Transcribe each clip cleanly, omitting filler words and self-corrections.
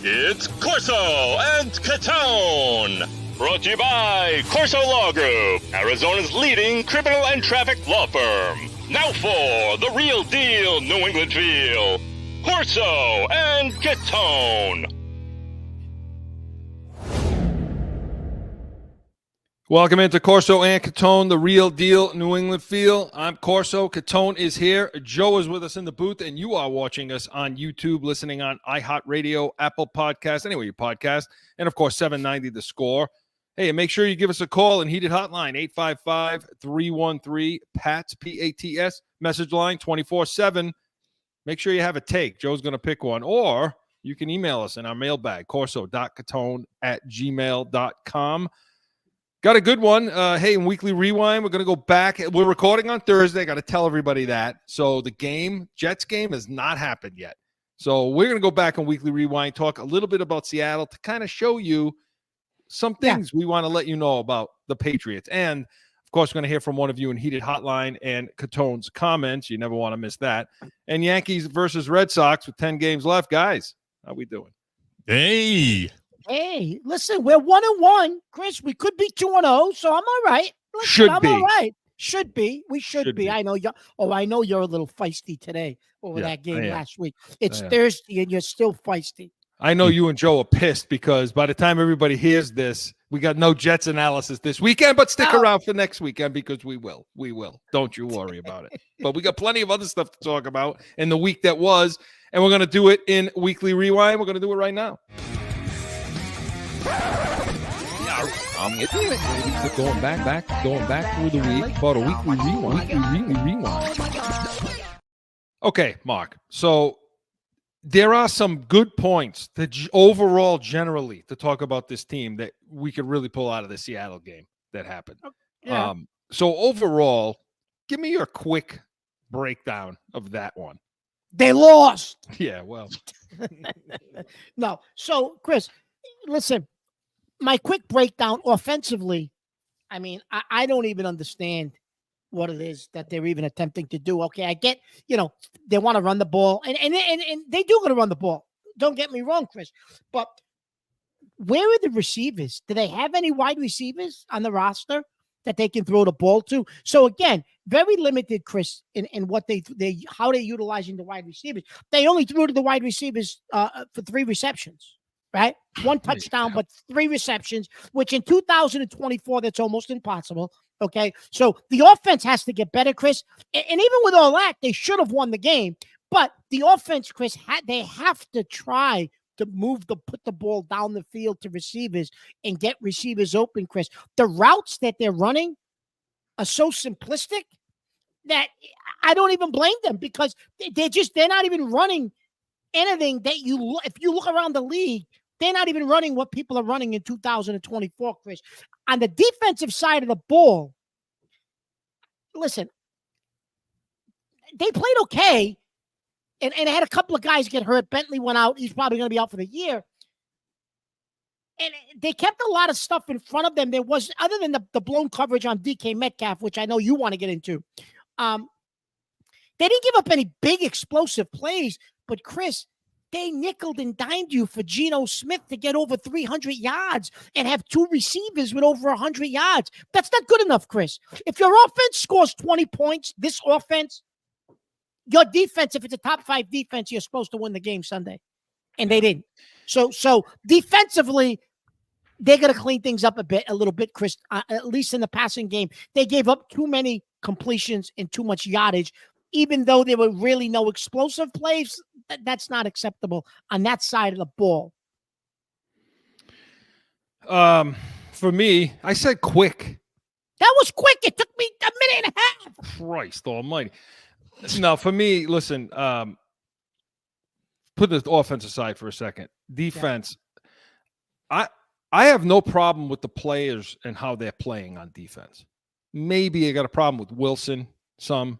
It's Corso and Catone. Brought to you by Corso Law Group, Arizona's leading criminal and traffic law firm. Now for the real deal New England feel, Corso and Catone. Welcome into Corso and Catone, the real deal New England feel. I'm Corso. Catone is here. Joe is with us in the booth, and you are watching us on YouTube, listening on iHeartRadio, Apple Podcasts, anywhere you podcast, and of course 790 The Score. Hey, and make sure you give us a call and heated hotline 855-313-PATS, P-A-T-S, message line 24/7. Make sure you have a take. Joe's going to pick one, or you can email us in our mailbag, corso.catone@gmail.com. Got a good one. Hey, in Weekly Rewind, we're going to go back. We're recording on Thursday. Got to tell everybody that. So the game, Jets game, has not happened yet. So we're going to go back on Weekly Rewind, talk a little bit about Seattle to kind of show you some things we want to let you know about the Patriots. And, of course, we're going to hear from one of you in Heated Hotline and Catone's comments. You never want to miss that. And Yankees versus Red Sox with 10 games left. Guys, how we doing? Hey, listen, we're 1-1, Chris. We could be 2-0, so I'm all right. Listen, I'm all right. Should be. We should be. I know you. Oh, I know you're a little feisty today over that game last week. It's Thursday, and you're still feisty. I know you and Joe are pissed because by the time everybody hears this, we got no Jets analysis this weekend, but stick around for next weekend because we will. We will. Don't you worry about it. But we got plenty of other stuff to talk about in the week that was, and we're going to do it in Weekly Rewind. We're going to do it right now. Going back through the week, about a weekly rewind. Okay, Mark. So there are some good points that overall, generally, to talk about this team that we could really pull out of the Seattle game that happened. Yeah. So overall, give me your quick breakdown of that one. They lost. Yeah, well. No. So, Chris, listen. My quick breakdown offensively, I mean, I don't even understand what it is that they're even attempting to do. Okay, I get, they want to run the ball, and they do going to run the ball. Don't get me wrong, Chris. But where are the receivers? Do they have any wide receivers on the roster that they can throw the ball to? So again, very limited, Chris, in what how they're utilizing the wide receivers. They only threw to the wide receivers for 3 receptions. Right? 1 touchdown, but 3 receptions, which in 2024, that's almost impossible. Okay. So the offense has to get better, Chris. And even with all that, they should have won the game. But the offense, Chris, they have to try to put the ball down the field to receivers and get receivers open, Chris. The routes that they're running are so simplistic that I don't even blame them because they're not even running anything that if you look around the league, they're not even running what people are running in 2024, Chris. On the defensive side of the ball, listen, they played okay, and they had a couple of guys get hurt. Bentley went out. He's probably going to be out for the year. And they kept a lot of stuff in front of them. There was, other than the blown coverage on DK Metcalf, which I know you want to get into, they didn't give up any big explosive plays, but Chris, they nickeled and dimed you for Geno Smith to get over 300 yards and have 2 receivers with over 100 yards. That's not good enough, Chris. If your offense scores 20 points, this offense, your defense, if it's a top 5 defense, you're supposed to win the game Sunday. And they didn't. So defensively, they're going to clean things up a little bit, Chris, at least in the passing game. They gave up too many completions and too much yardage. Even though there were really no explosive plays, that's not acceptable on that side of the ball. For me, I said quick. That was quick. It took me a minute and a half. Christ almighty. No, for me, listen, put the offense aside for a second. Defense, I have no problem with the players and how they're playing on defense. Maybe I got a problem with Wilson, some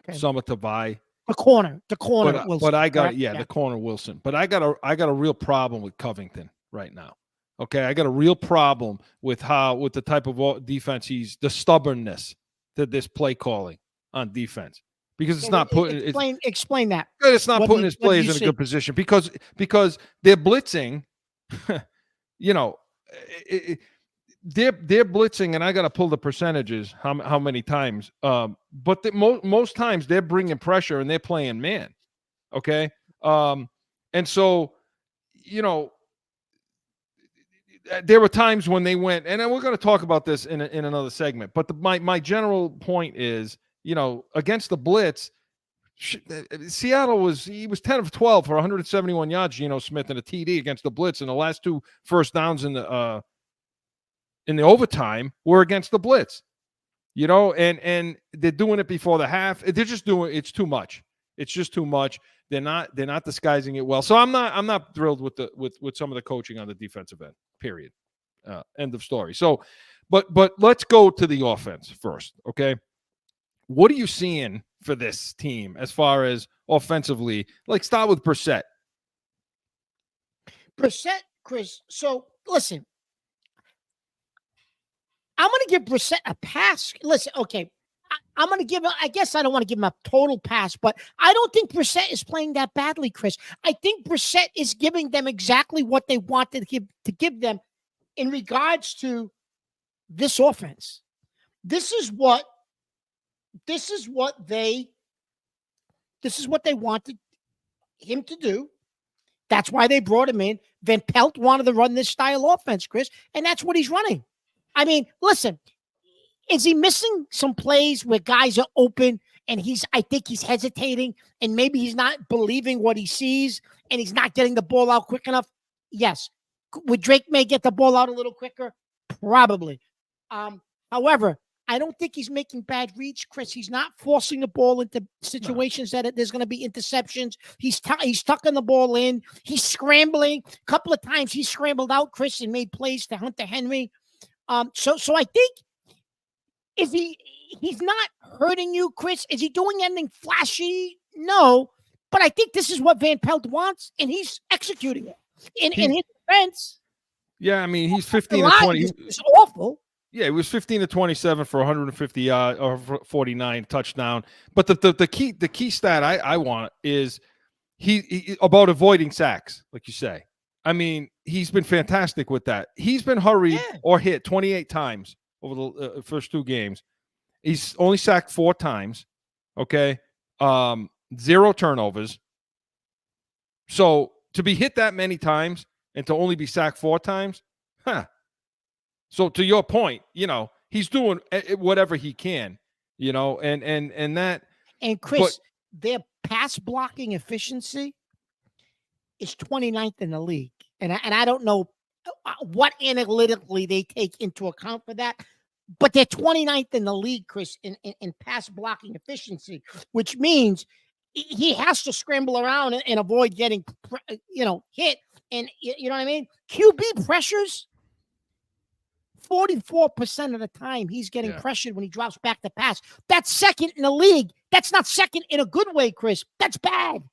with Tavai. The corner. Wilson. But I got the corner Wilson. But I got a real problem with Covington right now. Okay, I got a real problem with the type of defense the stubbornness to this play calling on defense. because it's So not putting explain that. it's not putting his what do players you in a see? good position because they're blitzing. You know, they're blitzing, and I got to pull the percentages how many times. But most times they're bringing pressure and they're playing man. Okay, and so you know. There were times when they went, and we're going to talk about this in another segment. But my general point is, you know, against the blitz, Seattle was 10 of 12 for 171 yards. Geno Smith and a TD against the blitz, and the last 2 first downs in the overtime were against the blitz. You know, and they're doing it before the half. They're just doing it's too much. It's just too much. They're not disguising it well. So I'm not thrilled with some of the coaching on the defensive end. Period. End of story. So, but let's go to the offense first. Okay, what are you seeing for this team as far as offensively? Like, start with Brissett. Brissett, Chris. So listen, I'm going to give Brissett a pass. Listen, okay. I'm going to give – I guess I don't want to give him a total pass, but I don't think Brissett is playing that badly, Chris. I think Brissett is giving them exactly what they wanted to give them in regards to this offense. This is what they wanted him to do. That's why they brought him in. Van Pelt wanted to run this style offense, Chris, and that's what he's running. I mean, listen – is he missing some plays where guys are open and I think he's hesitating and maybe he's not believing what he sees and he's not getting the ball out quick enough? Yes. Would Drake May get the ball out a little quicker? Probably. However, I don't think he's making bad reads, Chris. He's not forcing the ball into situations that there's going to be interceptions. He's tucking the ball in. He's scrambling. A couple of times he scrambled out, Chris, and made plays to Hunter Henry. So I think, is he's not hurting you, Chris? Is he doing anything flashy? No. But I think this is what Van Pelt wants, and he's executing it. In his defense. Yeah, I mean, he's 15 to 20. It's awful. Yeah, he was 15 to 27 for 150 yards or 49 touchdown. But the key stat I want is he about avoiding sacks, like you say. I mean, he's been fantastic with that. He's been hurried or hit 28 times over the first 2 games. He's only sacked 4 times. Okay. 0 turnovers. So to be hit that many times and to only be sacked 4 times, So to your point, you know, he's doing whatever he can, you know, and that. And Chris, their pass blocking efficiency is 29th in the league. And I don't know what analytically they take into account for that, but they're 29th in the league, Chris, in pass blocking efficiency, which means he has to scramble around and avoid getting, hit. And you know what I mean? QB pressures, 44% of the time he's getting pressured when he drops back to pass. That's second in the league. That's not second in a good way, Chris. That's bad.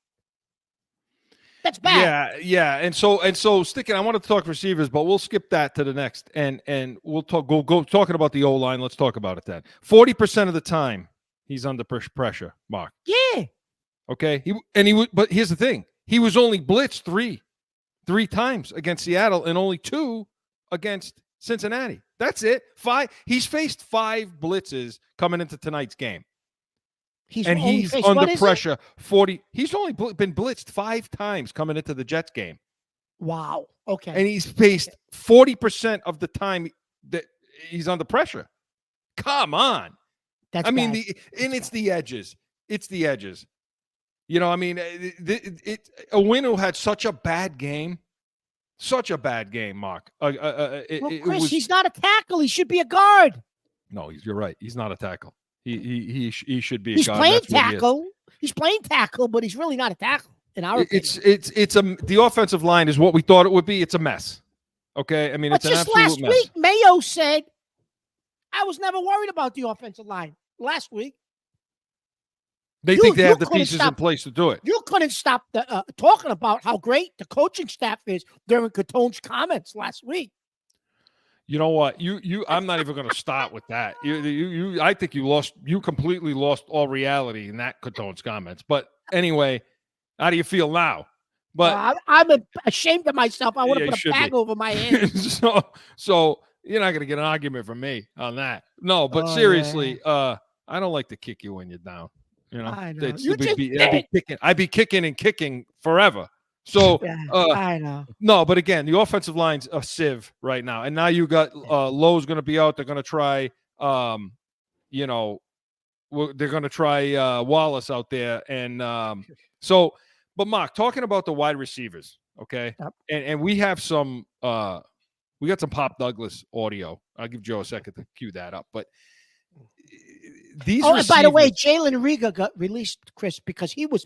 That's bad. Yeah. And so sticking, I want to talk receivers, but we'll skip that to the next. And we'll go talking about the O-line. Let's talk about it then. 40% of the time he's under pressure, Mark. Yeah. Okay. But here's the thing. He was only blitzed three times against Seattle and only 2 against Cincinnati. That's it. 5. He's faced 5 blitzes coming into tonight's game. He's under pressure. 40. He's only been blitzed 5 times coming into the Jets game. Wow. Okay. And he's faced 40% of the time that he's under pressure. Come on. That's bad. It's the edges. It's the edges. You know, I mean, Owinu had such a bad game. Such a bad game, Mark. Chris, he's not a tackle. He should be a guard. No, you're right. He's not a tackle. He should be. He's playing tackle. He's playing tackle, but he's really not a tackle. In our opinion, the offensive line is what we thought it would be. It's a mess. Okay, I mean, it's an absolute mess. Last week, Mayo said, "I was never worried about the offensive line." Last week, they think they have the pieces in place to do it. You couldn't stop talking about how great the coaching staff is during Catone's comments last week. You know what? I'm not even going to start with that. I think you completely lost all reality in that Catone's comments. But anyway, how do you feel now? But I'm ashamed of myself. I want to put a bag over my head. so you're not going to get an argument from me on that. No, but seriously, I don't like to kick you when you're down. You know, I know. I'd be kicking and kicking forever. So I know. No, but again, the offensive line's a sieve right now, and now you got Lowe's going to be out. They're going to try, they're going to try Wallace out there, and But Mark, talking about the wide receivers, okay, and we have some, we got some Pop Douglas audio. I'll give Joe a second to cue that up, but these. Oh, and by the way, Jalen Riga got released, Chris, because he was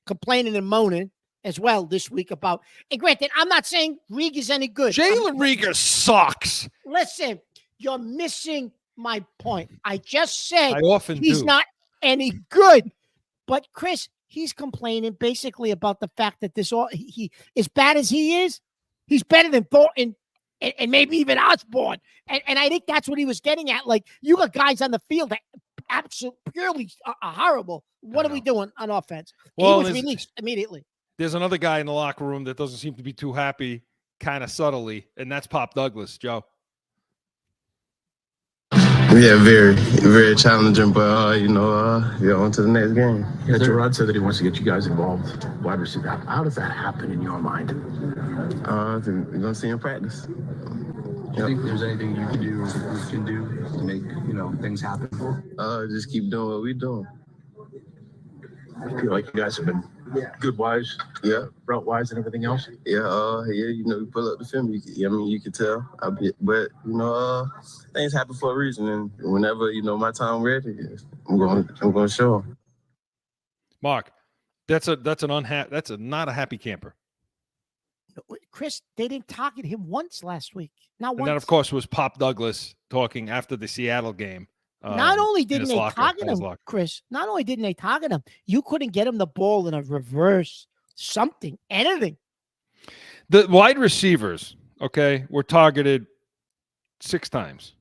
complaining and moaning as well this week about. And granted, I'm not saying Riga's any good. Jalen Riga sucks. Listen, you're missing my point. I just said he's not any good, but Chris, he's complaining basically about the fact that he as bad as he is, he's better than Thornton and maybe even Osborne. And I think that's what he was getting at. Like, you got guys on the field that absolutely purely are horrible. What are we doing on offense? Well, he was released immediately. There's another guy in the locker room that doesn't seem to be too happy, kind of subtly, and that's Pop Douglas, Joe. Yeah, very, very challenging, but on to the next game. Yeah, Gerard said that he wants to get you guys involved, wide receiver. How does that happen in your mind? We're gonna see him practice. Do you think there's anything you can do to make things happen? Just keep doing what we're doing. I feel like you guys have been good wise, route wise, and everything else. Yeah, we pull up the film. You can tell. But things happen for a reason, and whenever my time ready, I'm going to show them. Mark, that's not a happy camper. Chris, they didn't target him once last week. Not once. And that, of course, was Pop Douglas talking after the Seattle game. Not only didn't they target him, Chris, not only didn't they target him, you couldn't get him the ball in a reverse, something, anything. The wide receivers, were targeted 6 times.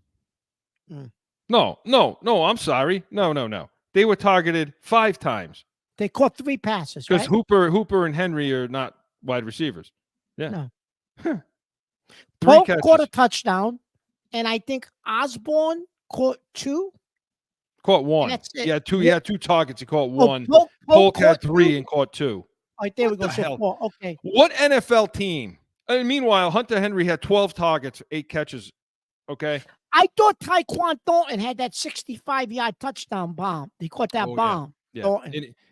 No, I'm sorry. No. They were targeted 5 times. They caught 3 passes, because Hooper and Henry are not wide receivers. Yeah. No. Huh. Polk caught a touchdown, and I think Osborne caught 2. Caught 1. Yeah, 2. Yeah, 2 targets. He caught 1. Polk had 3 and caught 2. All right, there we go. So 4. Okay. What NFL team? Meanwhile, Hunter Henry had 12 targets, 8 catches. Okay. I thought Tyquan Thornton had that 65-yard touchdown bomb. He caught that bomb. Yeah.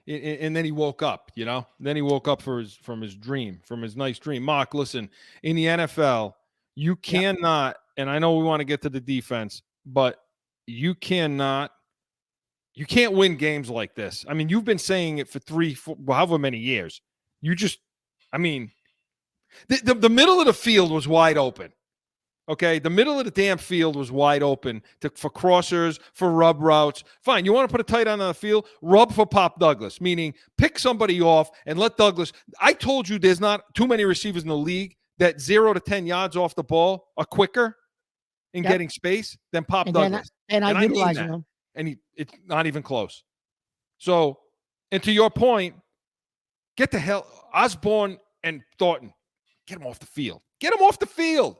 And then he woke up, Then he woke up from his dream, from his nice dream. Mark, listen, in the NFL, you cannot, and I know we want to get to the defense, but you can't win games like this. I mean, you've been saying it for 4, however many years. The middle of the field was wide open. Okay, the middle of the damn field was wide open for crossers, for rub routes. Fine, you want to put a tight end on the field? Rub for Pop Douglas, meaning pick somebody off and let Douglas. I told you there's not too many receivers in the league that 0 to 10 yards off the ball are quicker in getting space than Pop Douglas. I'm utilizing them. And it's not even close. So, and to your point, get the hell, Osborne and Thornton, get them off the field. Get them off the field.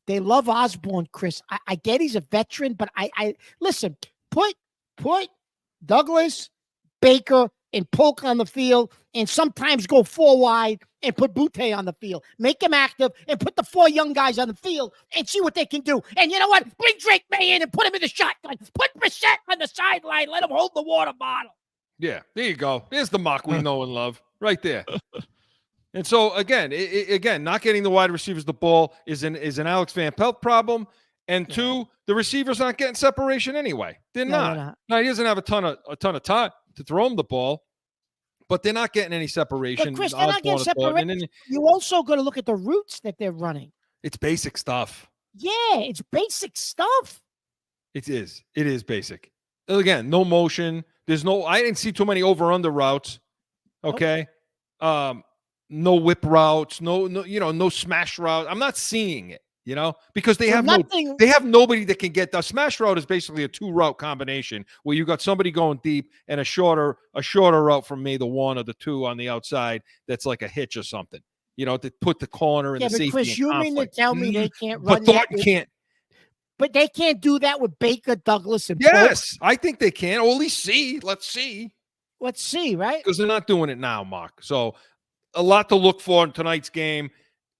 They love Osborne, Chris. I get he's a veteran, but I listen, put Douglas, Baker, and Polk on the field, and sometimes go 4 wide and put Butte on the field. Make him active and put the 4 young guys on the field and see what they can do. And you know what? Bring Drake May in and put him in the shotgun. Put Brissett on the sideline. Let him hold the water bottle. Yeah, there you go. There's the mock we know and love right there. And so, again, not getting the wide receivers the ball is an Alex Van Pelt problem. And 2, the receivers aren't getting separation anyway. They're not. Now, he doesn't have a ton of time to throw him the ball, but they're not getting any separation. But Chris, they're not getting separation. You also got to look at the routes that they're running. It's basic stuff. Yeah, it's basic stuff. It is. It is basic. Again, no motion. I didn't see too many over-under routes. Okay. No whip routes, no smash route. I'm not seeing it, because they have nobody that can get the smash route is basically a 2-route combination where you got somebody going deep and a shorter route from me, the 1 or the 2 on the outside. That's like a hitch or something, to put the corner and the safety. Chris, you mean to tell me they can't run that? Can't. But they can't do that with Baker, Douglas, and Yes, Polk. I think they can. Or at least see. Let's see, right? Because they're not doing it now, Mark. So a lot to look for in tonight's game.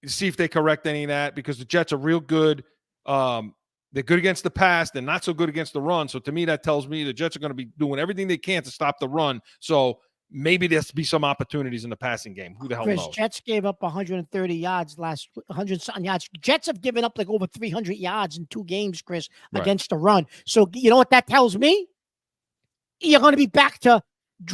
See if they correct any of that, because the Jets are real good. They're good against the pass. They're not so good against the run. So to me, that tells me the Jets are going to be doing everything they can to stop the run. So maybe there'll be some opportunities in the passing game. Who the hell knows? Jets gave up 130 yards 100-something yards. Jets have given up like over 300 yards in 2 games, Chris, against the run. So you know what that tells me? You're going to be back to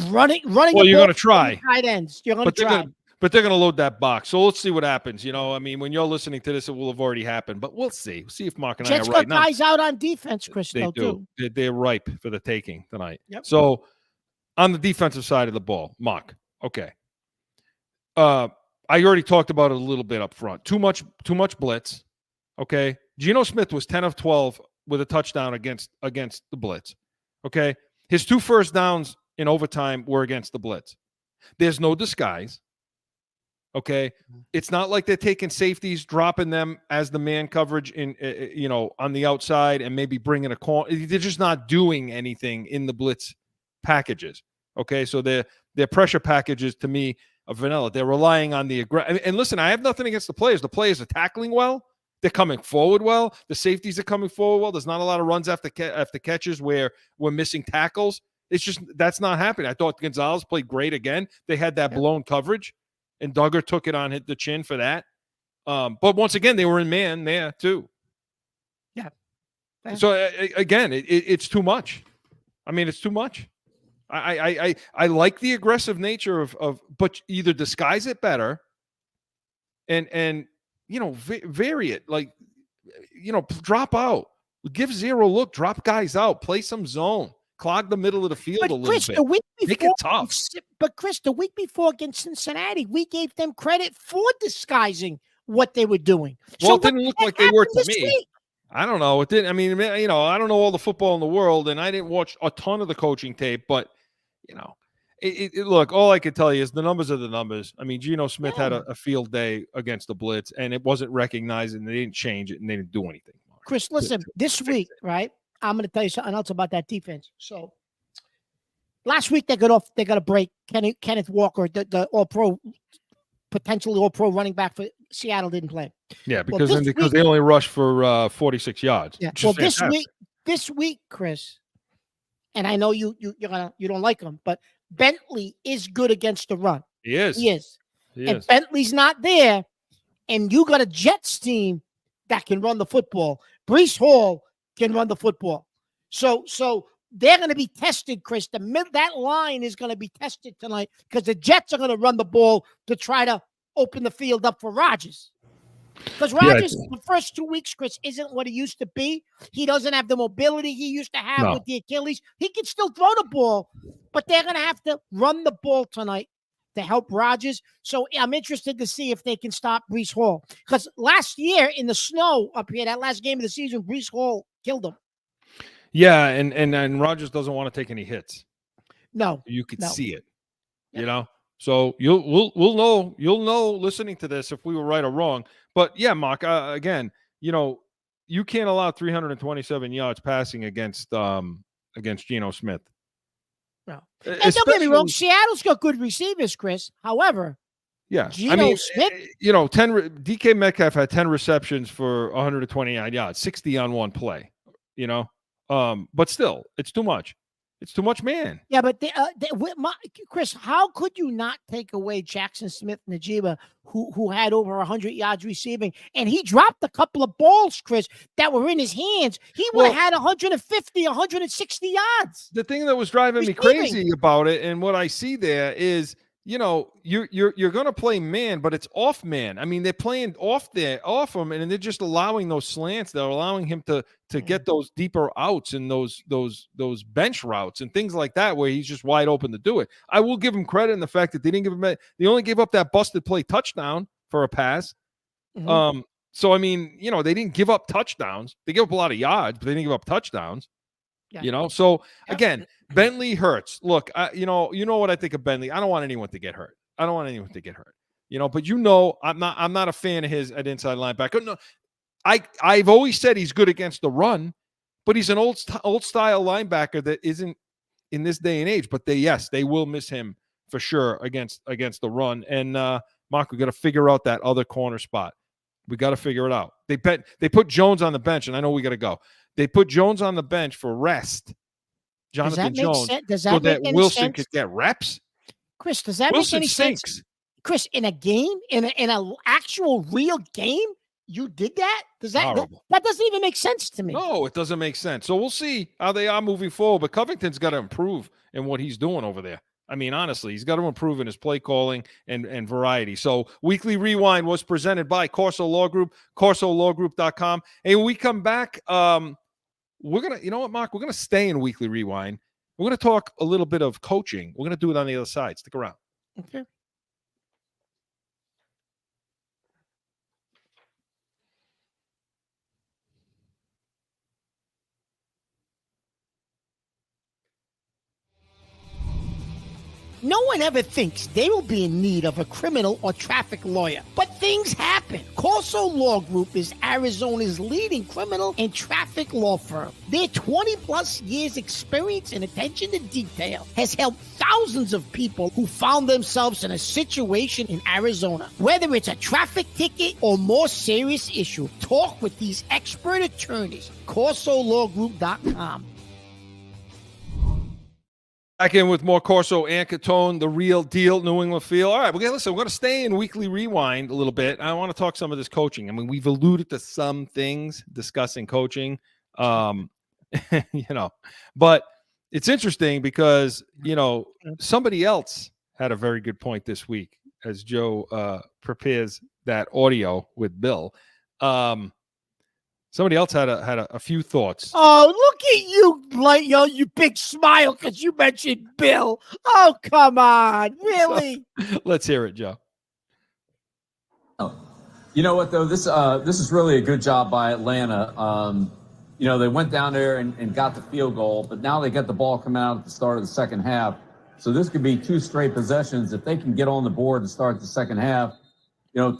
running. Well, you're going to try. Tight ends. You're going to try. But they're going to load that box. So let's see what happens. When you're listening to this, it will have already happened. But we'll see. We'll see if Mark and Jets I are right. got guys out on defense, Chris. They do. Too. They're ripe for the taking tonight. Yep. So on the defensive side of the ball, Mark. Okay. I already talked about it a little bit up front. Too much blitz. Okay. Geno Smith was 10 of 12 with a touchdown against the blitz. Okay. His 2 first downs in overtime were against the blitz. There's no disguise. Okay, it's not like they're taking safeties, dropping them as the man coverage in, on the outside, and maybe bringing a corner. They're just not doing anything in the blitz packages. Okay, so their pressure packages to me are vanilla. They're relying on the aggressive. And listen, I have nothing against the players. The players are tackling well. They're coming forward well. The safeties are coming forward well. There's not a lot of runs after catches where we're missing tackles. It's just that's not happening. I thought Gonzalez played great again. They had that blown coverage. And Duggar took it on the chin for that. But once again, they were in man there too. Yeah. So again, it's too much. I mean, it's too much. I like the aggressive nature of, but either disguise it better, and vary it. Like, drop out, give zero look, drop guys out, play some zone. Clog the middle of the field a little bit. The week before, make it tough. But Chris, the week before against Cincinnati, we gave them credit for disguising what they were doing. Well, it didn't look like they were to me. Week? I don't know. It didn't. I mean, I don't know all the football in the world, and I didn't watch a ton of the coaching tape. But look, all I can tell you is the numbers are the numbers. I mean, Geno Smith had a field day against the blitz, and it wasn't recognized, and they didn't change it, and they didn't do anything. Chris, listen, this week, right? I'm going to tell you something else about that defense. So last week they got a break. Kenneth Walker, the all-pro, potentially all-pro running back for Seattle, didn't play. Yeah, because they only rushed for 46 yards. Yeah. Well, this week, Chris, and I know you don't like him, but Bentley is good against the run. He is. And Bentley's not there, and you got a Jets team that can run the football. Breece Hall can run the football. So they're going to be tested, Chris. That line is going to be tested tonight because the Jets are going to run the ball to try to open the field up for Rodgers. Because Rodgers, the first 2 weeks, Chris, isn't what he used to be. He doesn't have the mobility he used to have with the Achilles. He can still throw the ball, but they're going to have to run the ball tonight to help Rodgers. So I'm interested to see if they can stop Breece Hall. Because last year in the snow up here, that last game of the season, Breece Hall killed him. Yeah, and Rodgers doesn't want to take any hits. No. You could see it. Yep. So you'll know listening to this if we were right or wrong. But yeah, Mark, again, you can't allow 327 yards passing against Geno Smith. No. And don't get me wrong, Seattle's got good receivers, Chris. However, Geno Smith, DK Metcalf had 10 receptions for 129 yards, 60 on one play. But still, it's too much. It's too much, man. Yeah, but Chris, how could you not take away Jackson Smith-Njigba, who had over 100 yards receiving, and he dropped a couple of balls, Chris, that were in his hands. He would have had 150, 160 yards. The thing that was driving me crazy about it, and what I see there is, you're going to play man, but it's off man. I mean, they're playing off him, and they're just allowing those slants. They're allowing him to get those deeper outs and those bench routes and things like that, where he's just wide open to do it. I will give him credit in the fact that they only gave up that busted play touchdown for a pass. Mm-hmm. So, I mean, they didn't give up touchdowns. They gave up a lot of yards, but they didn't give up touchdowns. Yeah. So again, Bentley hurts. Look, you know what I think of Bentley. I don't want anyone to get hurt. But I'm not a fan of his at inside linebacker. No, I've always said he's good against the run, but he's an old style linebacker that isn't in this day and age. But they will miss him for sure against the run. And Mark, we got to figure out that other corner spot. We got to figure it out. They put Jones on the bench, and I know we got to go. They put Jones on the bench for rest. Jonathan Jones. Does that make any Wilson sense? could get reps? Chris, does that Wilson make any sinks. sense? Chris, in a game, in an actual real game, you did that? That doesn't even make sense to me. No, it doesn't make sense. So we'll see how they are moving forward. But Covington's got to improve in what he's doing over there. I mean, honestly, he's got to improve in his play calling and variety. So Weekly Rewind was presented by Corso Law Group, corsolawgroup.com. And when we come back, we're going to, you know what, Mark? We're going to stay in Weekly Rewind. We're going to talk a little bit of coaching. We're going to do it on the other side. Stick around. Okay. No one ever thinks they will be in need of a criminal or traffic lawyer, but things happen. Corso Law Group is Arizona's leading criminal and traffic law firm. Their 20-plus years experience and attention to detail has helped thousands of people who found themselves in a situation in Arizona. Whether it's a traffic ticket or more serious issue, talk with these expert attorneys. CorsoLawGroup.com. Back in with more Corso and Catone, the real deal, New England feel. All right, we're going to stay in Weekly Rewind a little bit. I want to talk some of this coaching. I mean, we've alluded to some things discussing coaching, but it's interesting because, somebody else had a very good point this week as Joe prepares that audio with Bill. Somebody else had a few thoughts. Oh, look at you, you big smile because you mentioned Bill. Oh, come on. Really? Let's hear it, Joe. Oh, you know what, though? This is really a good job by Atlanta. They went down there and got the field goal, but now they got the ball coming out at the start of the second half. So this could be 2 straight possessions. If they can get on the board and start the second half,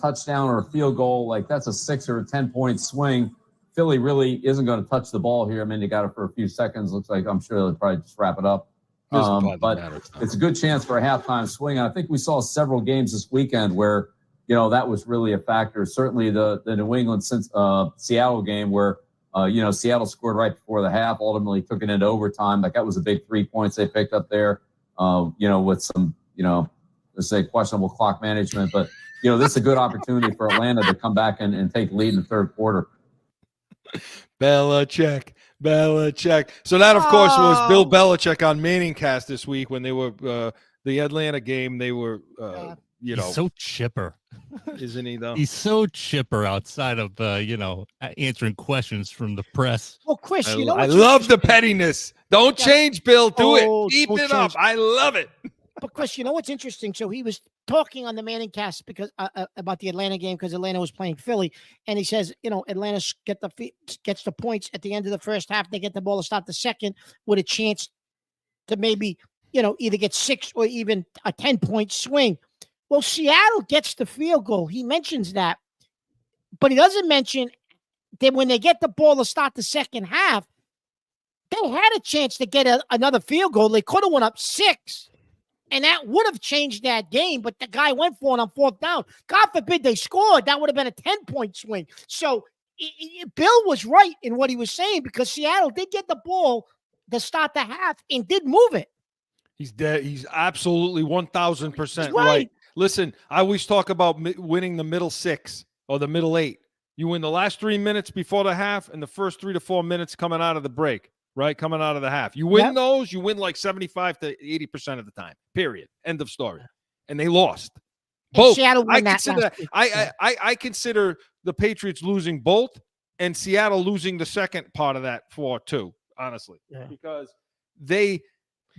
touchdown or a field goal, like that's a 6 or a 10-point swing. Philly really isn't going to touch the ball here. I mean, they got it for a few seconds. Looks like I'm sure they'll probably just wrap it up. But it's a good chance for a halftime swing. I think we saw several games this weekend where, that was really a factor. Certainly the New England Seattle game where, Seattle scored right before the half, ultimately took it into overtime. Like that was a big 3 points they picked up there, with some, let's say questionable clock management. But, this is a good opportunity for Atlanta to come back and take the lead in the third quarter. Belichick. So that, of course, was Bill Belichick on Manning Cast this week when they were the Atlanta game. They were, He's so chipper, isn't he? Though he's so chipper outside of answering questions from the press. Well, Chris, I love the pettiness. Don't change, Bill. Do it. Keep it up. I love it. But Chris, what's interesting? So he was talking on the Manning Cast because about the Atlanta game because Atlanta was playing Philly, and he says, Atlanta gets the points at the end of the first half. They get the ball to start the second with a chance to maybe either get 6 or even a 10-point swing. Well, Seattle gets the field goal. He mentions that, but he doesn't mention that when they get the ball to start the second half, they had a chance to get another field goal. They could have went up 6. And that would have changed that game, but the guy went for it on 4th down. God forbid they scored. That would have been a 10-point swing. So Bill was right in what he was saying because Seattle did get the ball to start the half and did move it. He's dead. He's absolutely 1,000% right. Listen, I always talk about winning the middle 6 or the middle 8. You win the last 3 minutes before the half and the first 3 to 4 minutes coming out of the break. Right, coming out of the half. You win those, you win like 75 to 80% of the time, period. End of story. And they lost. Both. Seattle won I consider the Patriots losing both and Seattle losing the second part of that 4-2, honestly. Yeah. Because they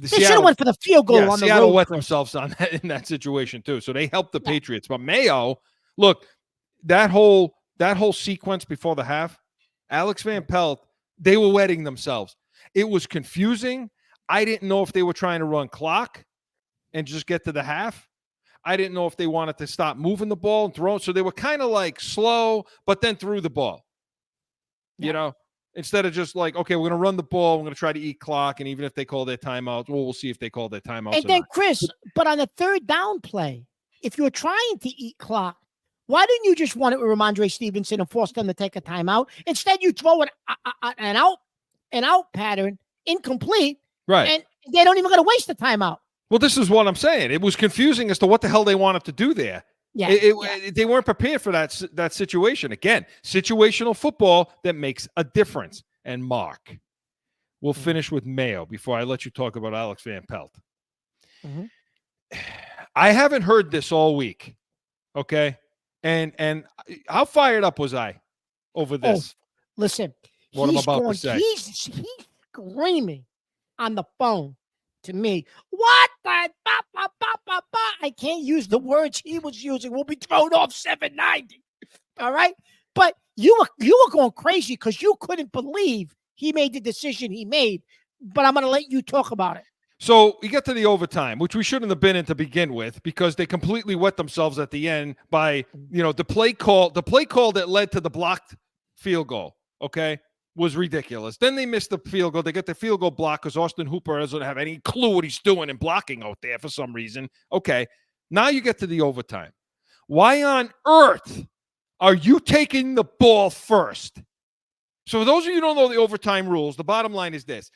should have went for the field goal on the Seattle road. wet themselves on that in that situation too. So they helped the Patriots. But Mayo, look, that whole that whole sequence before the half, Alex Van Pelt, they were wetting themselves. It was confusing. I didn't know if they were trying to run clock and just get to the half. I didn't know if they wanted to stop moving the ball and throw. So they were kind of like slow, but then threw the ball. You know, instead of just like, okay, we're going to run the ball. We're going to try to eat clock. And even if they call their timeouts, well, we'll see if they call their timeouts. And then, Chris, but on the third down play, if you were trying to eat clock, why didn't you just run it with Ramondre Stevenson and force them to take a timeout? Instead, you throw an out pattern, incomplete, right? And they don't even going to waste the timeout. Well, this is what I'm saying. It was confusing as to what the hell they wanted to do there. Yeah, they weren't prepared for that situation. Again, situational football that makes a difference. And Mark, we'll finish with Mayo before I let you talk about Alex Van Pelt. Mm-hmm. I haven't heard this all week, okay? And how fired up was I over this? Oh, listen, what I'm about to say. He's screaming on the phone to me. What the? I can't use the words he was using. We'll be thrown off 790. All right, but you were going crazy because you couldn't believe he made the decision he made. But I'm going to let you talk about it. So we get to the overtime, which we shouldn't have been in to begin with, because they completely wet themselves at the end by, the play call that led to the blocked field goal, okay, was ridiculous. Then they missed the field goal. They get the field goal blocked because Austin Hooper doesn't have any clue what he's doing and blocking out there for some reason. Okay, now you get to the overtime. Why on earth are you taking the ball first? So for those of you who don't know the overtime rules, the bottom line is this.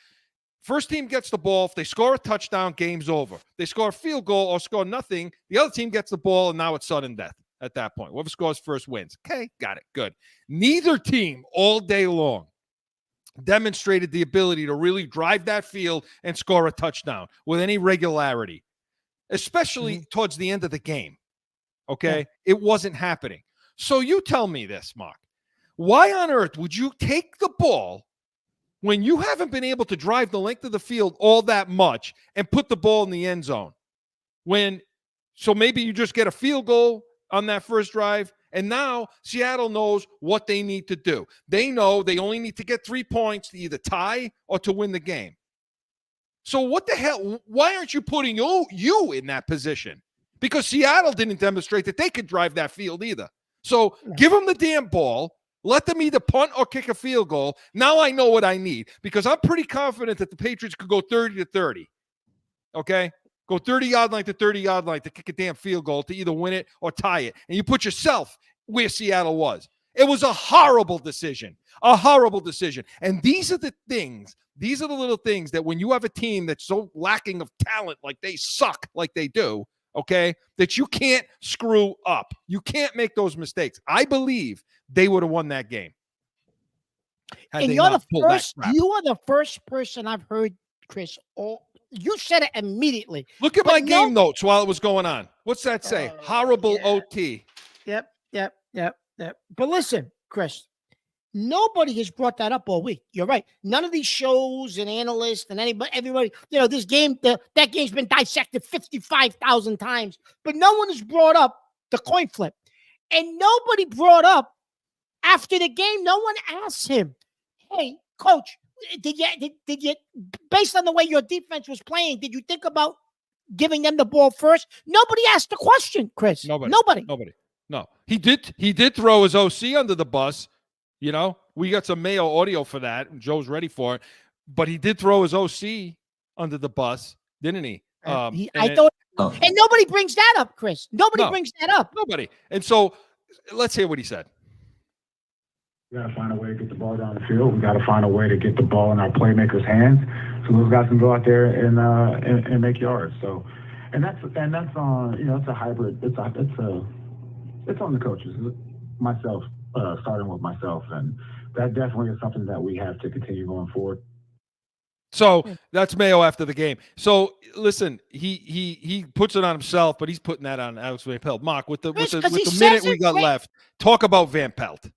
First team gets the ball. If they score a touchdown, game's over. They score a field goal or score nothing, the other team gets the ball, and now it's sudden death at that point. Whoever scores first wins. Okay, got it. Good. Neither team all day long demonstrated the ability to really drive that field and score a touchdown with any regularity, especially towards the end of the game. Okay? Yeah. It wasn't happening. So you tell me this, Mark. Why on earth would you take the ball when you haven't been able to drive the length of the field all that much and put the ball in the end zone? So maybe you just get a field goal on that first drive, and now Seattle knows what they need to do. They know they only need to get 3 points to either tie or to win the game. So what the hell? Why aren't you putting you in that position? Because Seattle didn't demonstrate that they could drive that field either. So give them the damn ball. Let them either punt or kick a field goal. Now I know what I need, because I'm pretty confident that the Patriots could go 30-30. Okay? Go 30-yard line to 30-yard line to kick a damn field goal to either win it or tie it. And you put yourself where Seattle was. It was a horrible decision. A horrible decision. And these are the little things that when you have a team that's so lacking of talent, like they suck, like they do, okay, that you can't screw up. You can't make those mistakes. I believe they would have won that game. And you are the first person I've heard, Chris. You said it immediately. Look at my game notes while it was going on. What's that say? Horrible OT. Yep. But listen, Chris, nobody has brought that up all week. You're right. None of these shows and analysts and everybody, this game, that game's been dissected 55,000 times, but no one has brought up the coin flip. And nobody brought up after the game, no one asked him, hey, coach, did you, based on the way your defense was playing, did you think about giving them the ball first? Nobody asked the question, Chris. Nobody. No. He did throw his OC under the bus. We got some Mayo audio for that, and Joe's ready for it. But he did throw his OC under the bus, didn't he? And nobody brings that up, Chris. Nobody brings that up. Nobody. And so let's hear what he said. We got to find a way to get the ball down the field. We got to find a way to get the ball in our playmakers' hands, so those guys can go out there and make yards. So, and that's on it's a hybrid. It's on the coaches, myself, starting with myself, and that definitely is something that we have to continue going forward. So that's Mayo after the game. So listen, he puts it on himself, but he's putting that on Alex Van Pelt. Mark, with the minute we got left, talk about Van Pelt.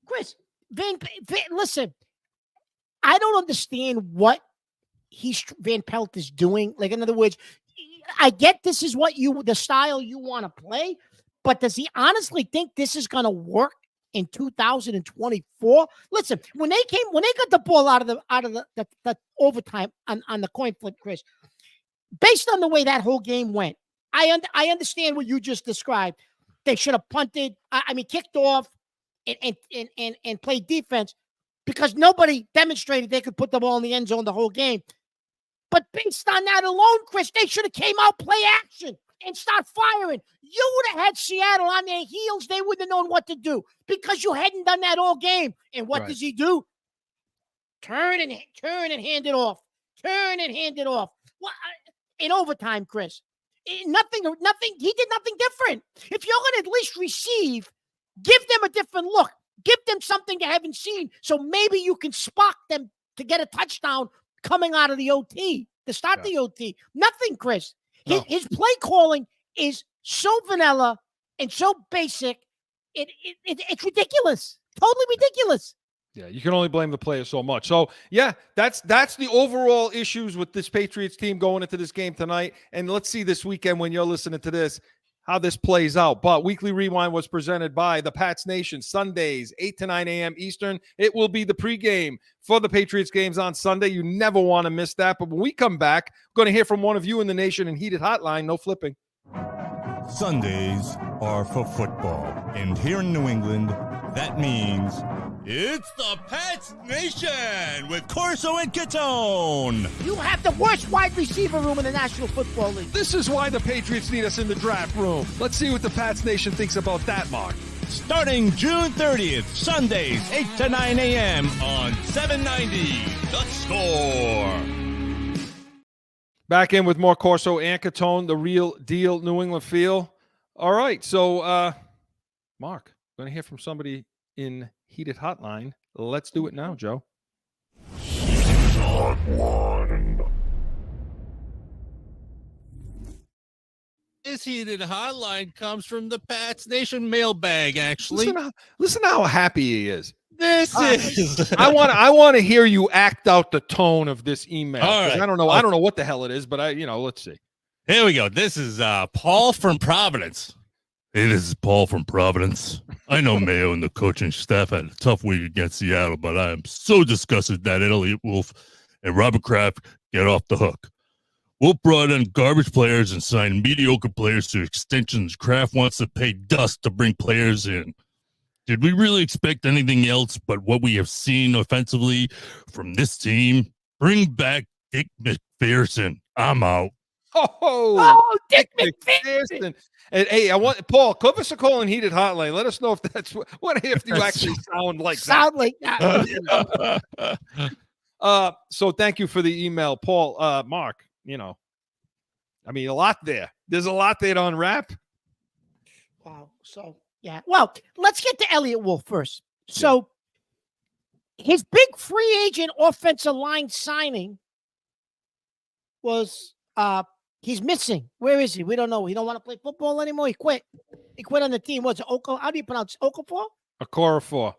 Chris, listen, I don't understand what Van Pelt is doing. Like, in other words, I get this is the style you want to play, but does he honestly think this is going to work in 2024. Listen, when they got the ball out of the overtime on the coin flip, Chris, based on the way that whole game went, I understand what you just described. They should have punted. Kicked off and played defense because nobody demonstrated they could put the ball in the end zone the whole game. But based on that alone, Chris, they should have came out, play action, and start firing. You would have had Seattle on their heels. They wouldn't have known what to do because you hadn't done that all game. And what does he do? Turn and hand it off. Turn and hand it off. Well, in overtime, Chris, nothing. He did nothing different. If you're going to at least receive, give them a different look. Give them something they haven't seen, so maybe you can spark them to get a touchdown coming out of the OT, to start the OT. Nothing, Chris. His play calling is so vanilla and so basic. It's ridiculous. Totally ridiculous. Yeah, you can only blame the players so much. So, yeah, that's the overall issues with this Patriots team going into this game tonight. And let's see this weekend when you're listening to this, how this plays out. But Weekly Rewind was presented by the Pats Nation, Sundays, 8 to 9 a.m. Eastern. It will be the pregame for the Patriots games on Sunday. You never want to miss that. But when we come back, we're going to hear from one of you in the Nation and Heated Hotline. No flipping. Sundays are for football. And here in New England, that means it's the Pats Nation with Corso and Catone. You have the worst wide receiver room in the National Football League. This is why the Patriots need us in the draft room. Let's see what the Pats Nation thinks about that, Mark. Starting June 30th, Sundays, 8 to 9 a.m. on 790 The Score. Back in with more Corso and Catone, the real deal New England feel. All right, so, Mark, going to hear from somebody in Heated Hotline. Let's do it now, Joe. This Heated Hotline comes from the Pats Nation mailbag, actually. Listen how happy he is. This is I want to hear you act out the tone of this email. All right. I don't know what the hell it is, but let's see. Here we go. This is Paul from Providence. Hey, this is Paul from Providence. I know Mayo and the coaching staff had a tough week against Seattle, but I am so disgusted that Elliott Wolf and Robert Kraft get off the hook. Wolf brought in garbage players and signed mediocre players to extensions. Kraft wants to pay dust to bring players in. Did we really expect anything else but what we have seen offensively from this team? Bring back Dick McPherson. I'm out. Oh, Dick McPherson. And, hey, I want Paul, give us a call in Heated Hotline. Let us know if that's what if you actually sound like that. So thank you for the email, Paul. Mark, a lot there. There's a lot there to unwrap. Wow. So yeah. Well, let's get to Elliott Wolf first. So his big free agent offensive line signing was he's missing. Where is he? We don't know. He don't want to play football anymore. He quit. He quit on the team. What's it? How do you pronounce Okafor? Okorafor.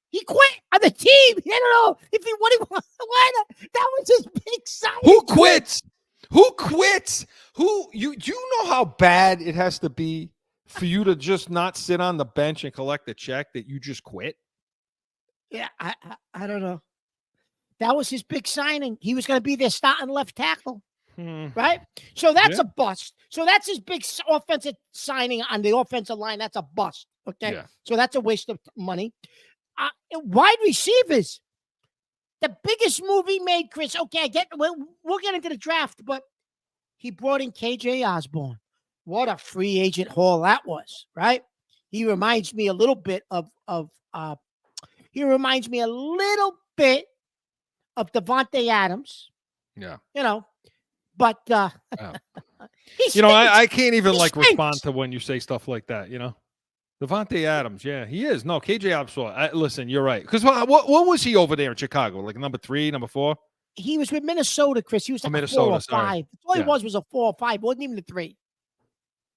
He quit on the team. I don't know if he what he wants. That was his big signing. Who quits? Do you know how bad it has to be for you to just not sit on the bench and collect a check that you just quit? Yeah, I don't know. That was his big signing. He was going to be their starting left tackle. Right? So that's a bust. So that's his big offensive signing on the offensive line. That's a bust. Okay. Yeah. So that's a waste of money. Wide receivers. The biggest move he made, Chris. Okay, we'll get into the draft, but he brought in KJ Osborne. What a free agent haul that was, right? He reminds me a little bit of Devontae Adams. Yeah. But I can't even respond to when you say stuff like that, Devontae Adams, yeah, he is. No, KJ Osborne. Listen, you're right. Because what was he over there in Chicago? Like number 3, number 4? He was with Minnesota, Chris. He was like Minnesota, 4 or 5. All he was a 4 or 5. Wasn't even a 3.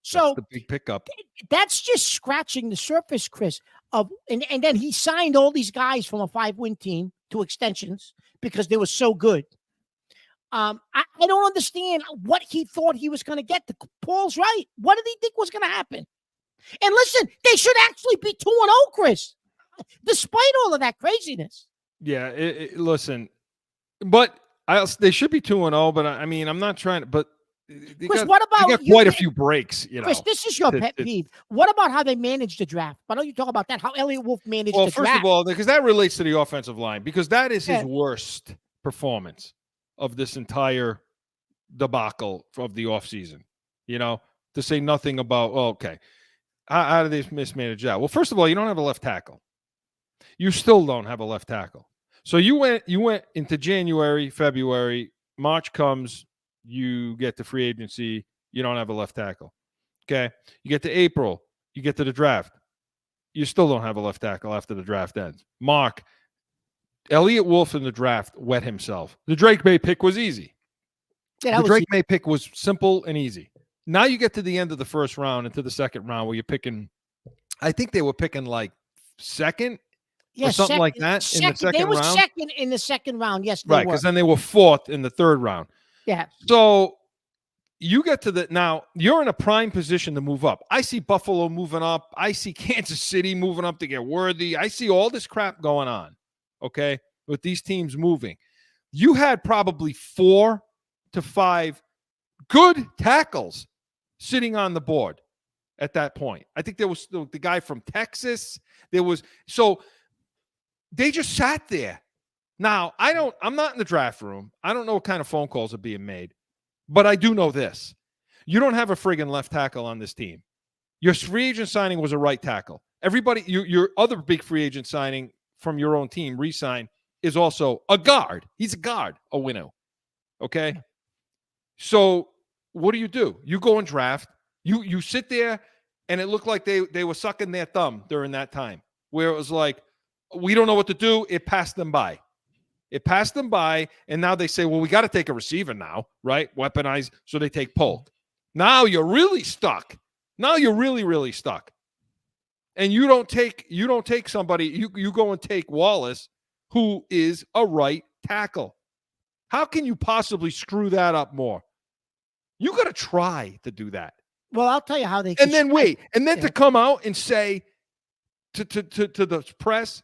So that's the big pickup. That's just scratching the surface, Chris. And then he signed all these guys from a 5-win team to extensions because they were so good. I don't understand what he thought he was going to get. Paul's right. What did he think was going to happen? And listen, they should actually be 2-0, Chris. despite all of that craziness. Yeah, listen, but they should be 2-0. But I mean, I'm not trying to. But Chris, what about they got quite a few breaks? You know, Chris, this is your pet peeve. What about how they managed the draft? Why don't you talk about that? How Elliott Wolf managed the draft? Well, first of all, because that relates to the offensive line, because that is his worst performance of this entire debacle of the offseason. You know, to say nothing about, okay, how do they mismanage that? Well, first of all, you don't have a left tackle. You still don't have a left tackle. So you went into January, February, March comes, you get to free agency, you don't have a left tackle. Okay. You get to April, you get to the draft. You still don't have a left tackle after the draft ends. Mark, Elliott Wolf in the draft wet himself. The Drake May pick was easy. Yeah, the Drake May pick was simple and easy. Now you get to the end of the first round into the second round where you're picking, I think they were picking like second or something like that in the second round. They were second in the second round. Yes, they right, were. because then they were fourth in the third round. Yeah. So you get to now you're in a prime position to move up. I see Buffalo moving up. I see Kansas City moving up to get Worthy. I see all this crap going on, okay, with these teams moving. You had probably 4 to 5 good tackles sitting on the board at that point. I think there was the guy from Texas. So they just sat there. Now, I'm not in the draft room. I don't know what kind of phone calls are being made, but I do know this. You don't have a friggin' left tackle on this team. Your free agent signing was a right tackle. Everybody, your other big free agent signing from your own team, re-sign, is also a guard. He's a guard, a winner. Okay? So what do? You go and draft. You sit there, and it looked like they were sucking their thumb during that time, where it was like, we don't know what to do. It passed them by. And now they say, well, we got to take a receiver now, right? Weaponize. So they take Polk. Now you're really stuck. Now you're really, really stuck. And you don't take somebody, you go and take Wallace, who is a right tackle. How can you possibly screw that up more? You got to try to do that. Well, I'll tell you how they. And then to come out and say to the press,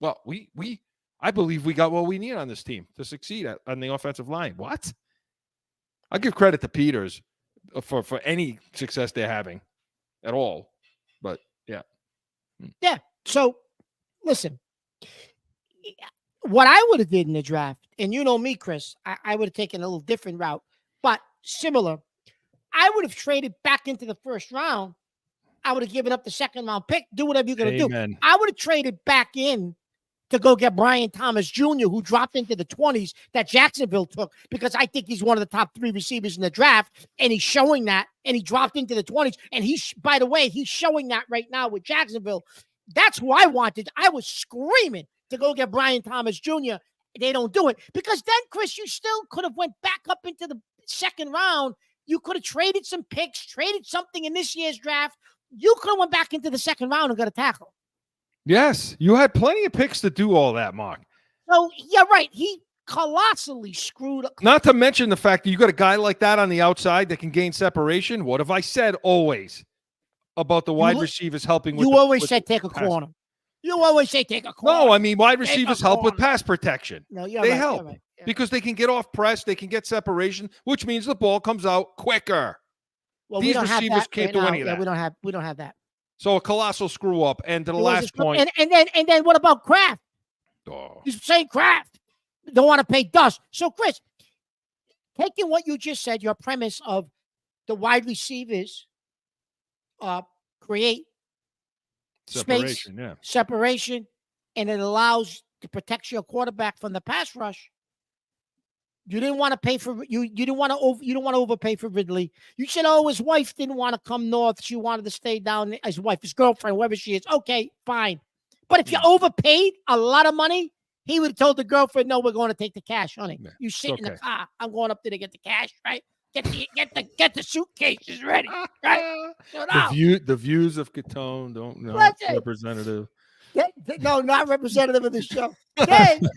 well, I believe we got what we need on this team to succeed on the offensive line. What? I give credit to Peters for any success they're having at all. But yeah. Yeah. So listen, what I would have did in the draft, and you know me, Chris, I would have taken a little different route, but similar. I would have traded back into the first round. I would have given up the second round pick. Do whatever you're going to do. I would have traded back in to go get Brian Thomas Jr., who dropped into the 20s that Jacksonville took, because I think he's one of the top 3 receivers in the draft, and he's showing that, and he dropped into the 20s, and by the way, he's showing that right now with Jacksonville. That's who I wanted. I was screaming to go get Brian Thomas Jr. They don't do it, because then, Chris, you still could have went back up into the second round. You could have traded some picks, traded something in this year's draft. You could have went back into the second round and got a tackle. Yes, you had plenty of picks to do all that, Mark. So, yeah, right. He colossally screwed up. Not to mention the fact that you got a guy like that on the outside that can gain separation. What have I said always about the wide receivers helping with You always said take a corner. You always say take a corner. No, I mean, wide receivers help with pass protection. No, they help because they can get off press, they can get separation, which means the ball comes out quicker. Well, these receivers can't do any of that. We don't have that. So a colossal screw up. And to the last point. And then what about Kraft? Oh. You're saying Kraft don't want to pay dust. So, Chris, taking what you just said, your premise of the wide receivers create separation, and it allows to protect your quarterback from the pass rush. You didn't want to pay for you don't want to overpay for Ridley. You said, oh, his wife didn't want to come north. She wanted to stay down. His wife, his girlfriend, whoever she is. Okay, fine. But if you overpaid a lot of money, he would have told the girlfriend, no, we're going to take the cash, honey. Yeah, you sit in the car. I'm going up there to get the cash, right? Get the suitcases ready, right? So the views of Catone don't know. Representative. No, not representative of the show. Then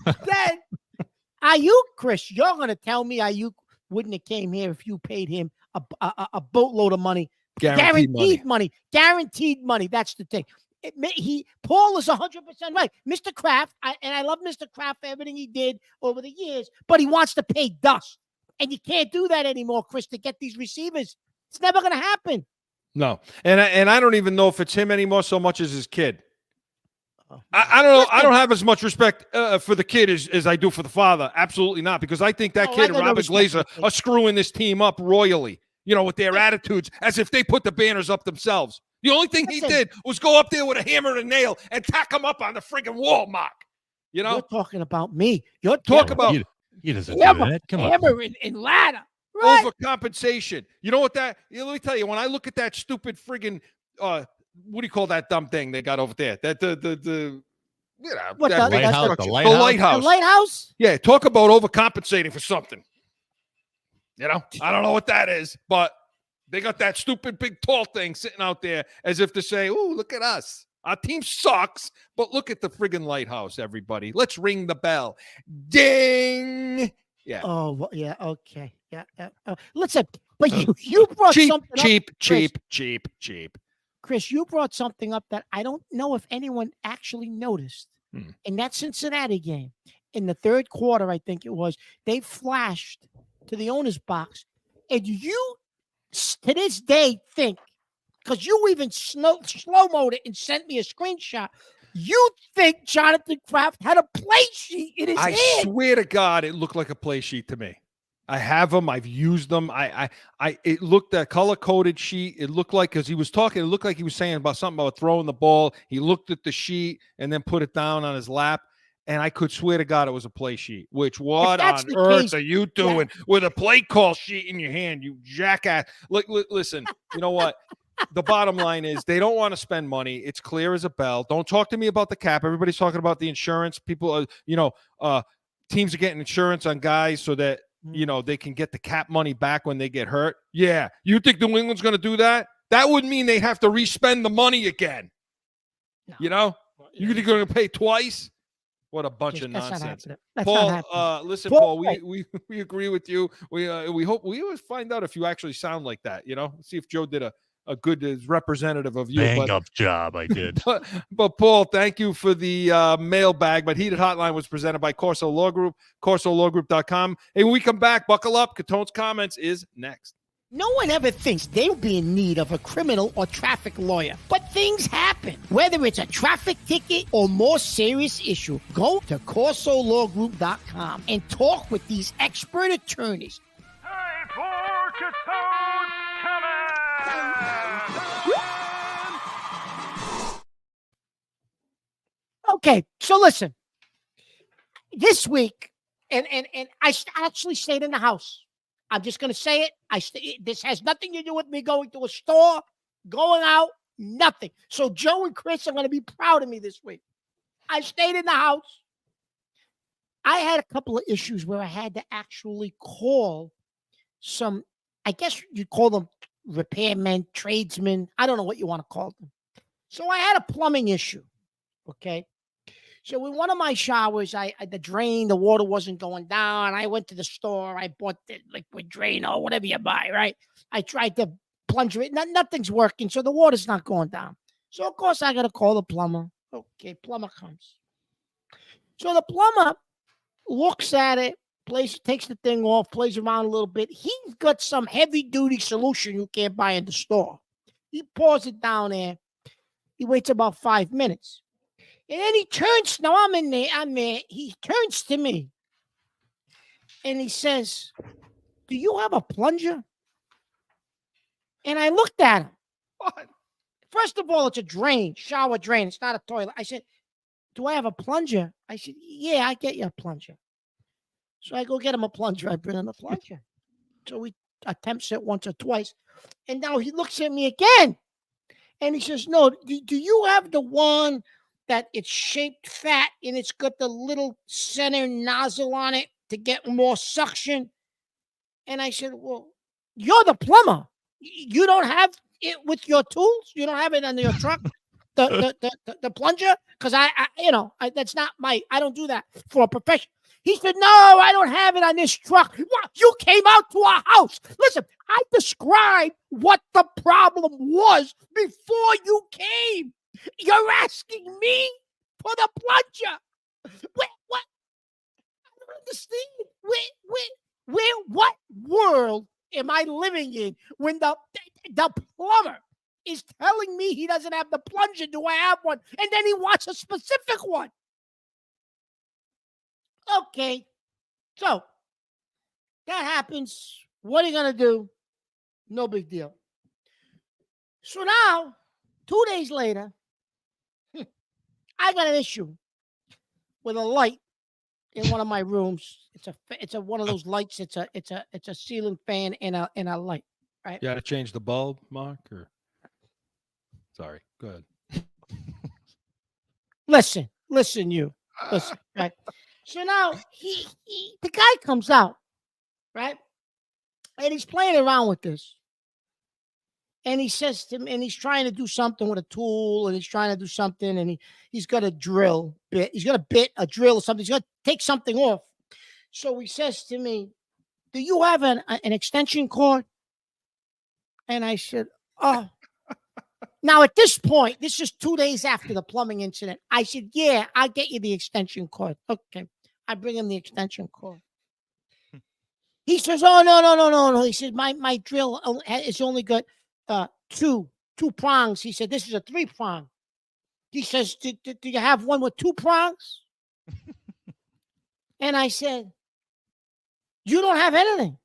Ayuk, Chris, you're going to tell me Ayuk wouldn't have came here if you paid him a boatload of money. Guaranteed money. Guaranteed money. That's the thing. Paul is 100% right. Mr. Kraft, I love Mr. Kraft for everything he did over the years, but he wants to pay dust. And you can't do that anymore, Chris, to get these receivers. It's never going to happen. No. And I don't even know if it's him anymore so much as his kid. I don't know. I don't have as much respect for the kid as I do for the father. Absolutely not, because I think that kid and Robert Glazer are screwing this team up royally, with their attitudes as if they put the banners up themselves. The only thing he did was go up there with a hammer and a nail and tack them up on the friggin' wall, Mark. You're talking about me. You're talking about he doesn't do that. Come on. Hammer and ladder. Right. Overcompensation. You know what let me tell you, when I look at that stupid friggin' what do you call that dumb thing they got over there? That the lighthouse. The lighthouse. The lighthouse? Yeah, talk about overcompensating for something. I don't know what that is, but they got that stupid big tall thing sitting out there as if to say, "Ooh, look at us. Our team sucks, but look at the friggin' lighthouse, everybody. Let's ring the bell. Ding." Yeah. Oh, yeah. Okay. Yeah. Listen, but you brought something cheap. Chris, you brought something up that I don't know if anyone actually noticed. In that Cincinnati game, in the third quarter, I think it was, they flashed to the owner's box. And you, to this day, think, because you even slow-moed it and sent me a screenshot, you think Jonathan Kraft had a play sheet in his hand. I swear to God, it looked like a play sheet to me. I have them. I've used them. It looked that color-coded sheet. It looked like, because he was talking, it looked like he was saying about something about throwing the ball. He looked at the sheet and then put it down on his lap. And I could swear to God it was a play sheet. Which, what on earth are you doing with a play call sheet in your hand, you jackass? Listen, you know what? The bottom line is they don't want to spend money. It's clear as a bell. Don't talk to me about the cap. Everybody's talking about the insurance. People are, teams are getting insurance on guys so that, they can get the cap money back when they get hurt. Yeah. You think New England's going to do that? That would mean they have to re-spend the money again. No. You think you're going to pay twice? What a bunch of nonsense. Paul, listen, Paul, we agree with you. We hope we always find out if you actually sound like that, See if Joe did a good representative of you. Bang up job, I did. But Paul, thank you for the mailbag. But Heated Hotline was presented by Corso Law Group, CorsoLawGroup.com. Hey, when we come back, buckle up. Catone's Comments is next. No one ever thinks they'll be in need of a criminal or traffic lawyer, but things happen. Whether it's a traffic ticket or more serious issue, go to CorsoLawGroup.com and talk with these expert attorneys. Time for Catone's Comments! Okay, so listen. This week, and I actually stayed in the house. I'm just going to say it. This has nothing to do with me going to a store, going out, nothing. So Joe and Chris are going to be proud of me this week. I stayed in the house. I had a couple of issues where I had to actually call some, I guess you call them repairmen, tradesmen. I don't know what you want to call them. So I had a plumbing issue, okay? So in one of my showers, the drain, the water wasn't going down. I went to the store. I bought the liquid drain or whatever you buy, right? I tried to plunge it. Nothing's working, so the water's not going down. So, of course, I got to call the plumber. Okay, plumber comes. So the plumber looks at it, takes the thing off, plays around a little bit. He's got some heavy-duty solution you can't buy in the store. He pours it down there. He waits about 5 minutes. And then he turns, now I'm there. He turns to me and he says, "Do you have a plunger?" And I looked at him. What? First of all, it's a drain, shower drain. It's not a toilet. I said, "Do I have a plunger?" I said, "Yeah, I get you a plunger." So I go get him a plunger. I bring him a plunger. So he attempts it once or twice. And now he looks at me again. And he says, "No, do you have the one that it's shaped fat and it's got the little center nozzle on it to get more suction?" And I said, "Well, you're the plumber. You don't have it with your tools? You don't have it under your truck, the plunger?" Because I that's not I don't do that for a profession. He said, "No, I don't have it on this truck." What? You came out to our house. Listen, I described what the problem was before you came. You're asking me for the plunger. What? I don't understand. What world am I living in when the plumber is telling me he doesn't have the plunger? Do I have one? And then he wants a specific one. Okay. So that happens. What are you going to do? No big deal. So now, 2 days later, I got an issue with a light in one of my rooms. It's a one of those lights. It's a ceiling fan and a light. Right. You got to change the bulb, Mark. Or sorry, go ahead. Listen, you. Listen. Right. So now the guy comes out, right, and he's playing around with this. And he says to me, and he's trying to do something with a tool, and he's trying to do something, and he's got a drill bit. He's got a drill or something. He's got to take something off. So he says to me, "Do you have an extension cord?" And I said, "Oh." Now at this point, this is 2 days after the plumbing incident. I said, "Yeah, I'll get you the extension cord." Okay, I bring him the extension cord. He says, "Oh no." He said, "My drill is only got two prongs." He said, "This is a 3-prong." He says, do you have one with 2 prongs?" And I said, "You don't have anything."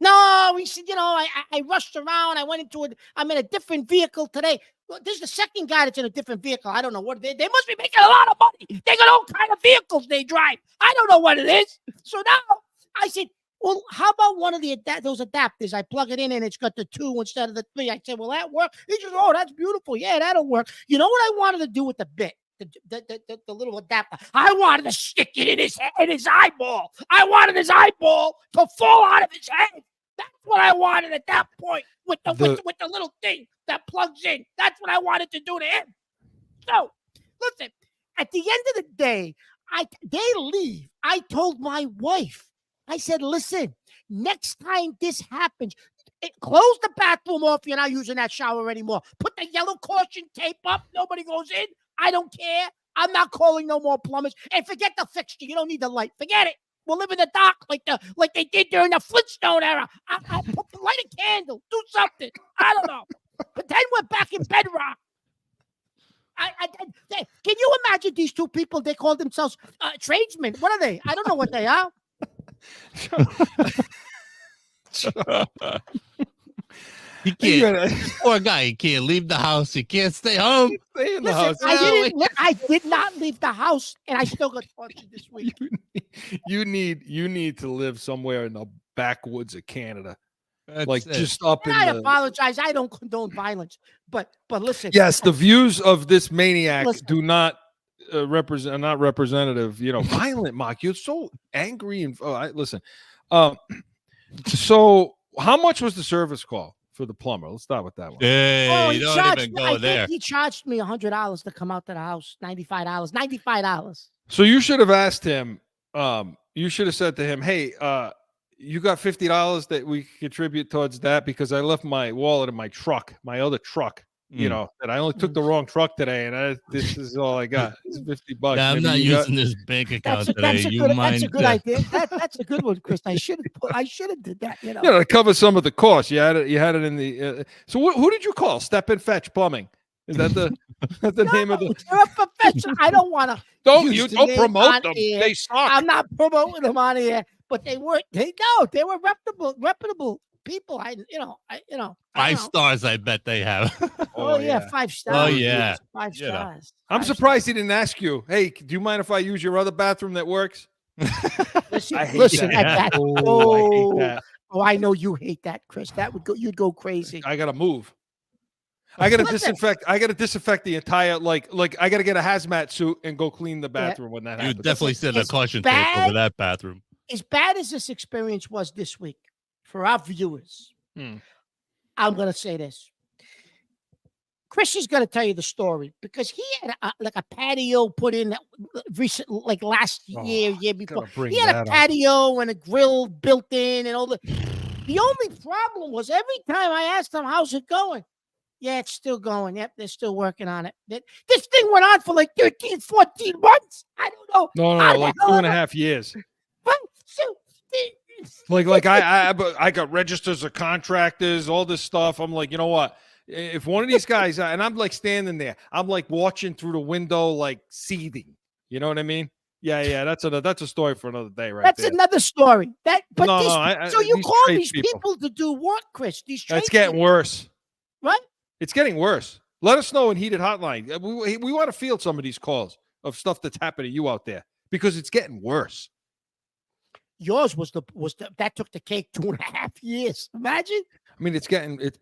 "No," he said, I rushed around. I went into it. I'm in a different vehicle today. This is the second guy that's in a different vehicle. I don't know what they must be making a lot of money. They got all kind of vehicles they drive. I don't know what it is. So now I said, "Well, how about one of those adapters? I plug it in and it's got the 2 instead of the 3. I said, "Will that work?" He says, "Oh, that's beautiful. Yeah, that'll work." You know what I wanted to do with the bit? The little adapter. I wanted to stick it in his eyeball. I wanted his eyeball to fall out of his head. That's what I wanted at that point with the little thing that plugs in. That's what I wanted to do to him. So, listen, at the end of the day, they leave. I told my wife, I said, "Listen, next time this happens, close the bathroom off. You're not using that shower anymore. Put the yellow caution tape up. Nobody goes in. I don't care. I'm not calling no more plumbers. And forget the fixture. You don't need the light. Forget it. We'll live in the dark like they did during the Flintstone era. I'll light a candle. Do something. I don't know. Pretend we're back in bedrock." Can you imagine these 2 people? They call themselves tradesmen. What are they? I don't know what they are. He can't. Poor guy. He can't leave the house. He can't stay home. Stay in the Listen, house. I did not leave the house, and I still got tortured this week. You need to live somewhere in the backwoods of Canada. That's like it. Just up And in I the... apologize. I don't condone violence, but listen. Yes, the views of this maniac Listen. do not represent, not representative. Violent, Mark. You're so angry and listen. So how much was the service call for the plumber? Let's start with that one. Hey, he you don't charged even me- go I think there. He charged me $100 to come out to the house. $95. So you should have asked him. You should have said to him, "Hey, you got $50 that we can contribute towards that because I left my wallet in my truck, my other truck. That I only took the wrong truck today, and this is all I got. It's $50. Yeah, I'm Maybe not you got- using this bank account today. That's a You good idea. That's a good one, Chris. I should have did that. to cover some of the costs. You had it in the. So who did you call? Step and Fetch Plumbing. Is that the name of the? You're a professional. I don't want to. Don't promote them. They suck. I'm not promoting them on here, but they were. They were reputable people. 5 stars, I bet they have. Oh yeah, 5 stars. Oh, yeah. 5 stars. I'm surprised he didn't ask you. Hey, do you mind if I use your other bathroom that works? Listen, I hate listen that. at that. I hate Oh, that. I know you hate that, Chris. You'd go crazy. I gotta move. I gotta disinfect. I gotta disinfect the entire like. I gotta get a hazmat suit and go clean the bathroom when that You happens. definitely send a It's caution tape bad. over that bathroom. As bad as this experience was this week for our viewers, Hmm. I'm going to say this. Chris is going to tell you the story because he had a patio put in recent, like last year before. gotta bring He had a that up. patio and a grill built in and all the. The only problem was every time I asked him, "How's it going?" Yeah, it's still going. Yep, they're still working on it. This thing went on for like 13, 14 months. I don't know. No, like 2.5 years. But, so, Like I got registers of contractors, all this stuff. I'm like, you know what? If one of these guys, and I'm like standing there, I'm like watching through the window, like seething. You know what I mean? Yeah. That's a story for another day, right? That's there. another story. So you these call trade these people to do what, Chris? These It's getting worse. What? It's getting worse. Let us know in Heated Hotline. We want to field some of these calls of stuff that's happening to you out there because it's getting worse. Yours was the that took the cake 2.5 years. Imagine. I mean,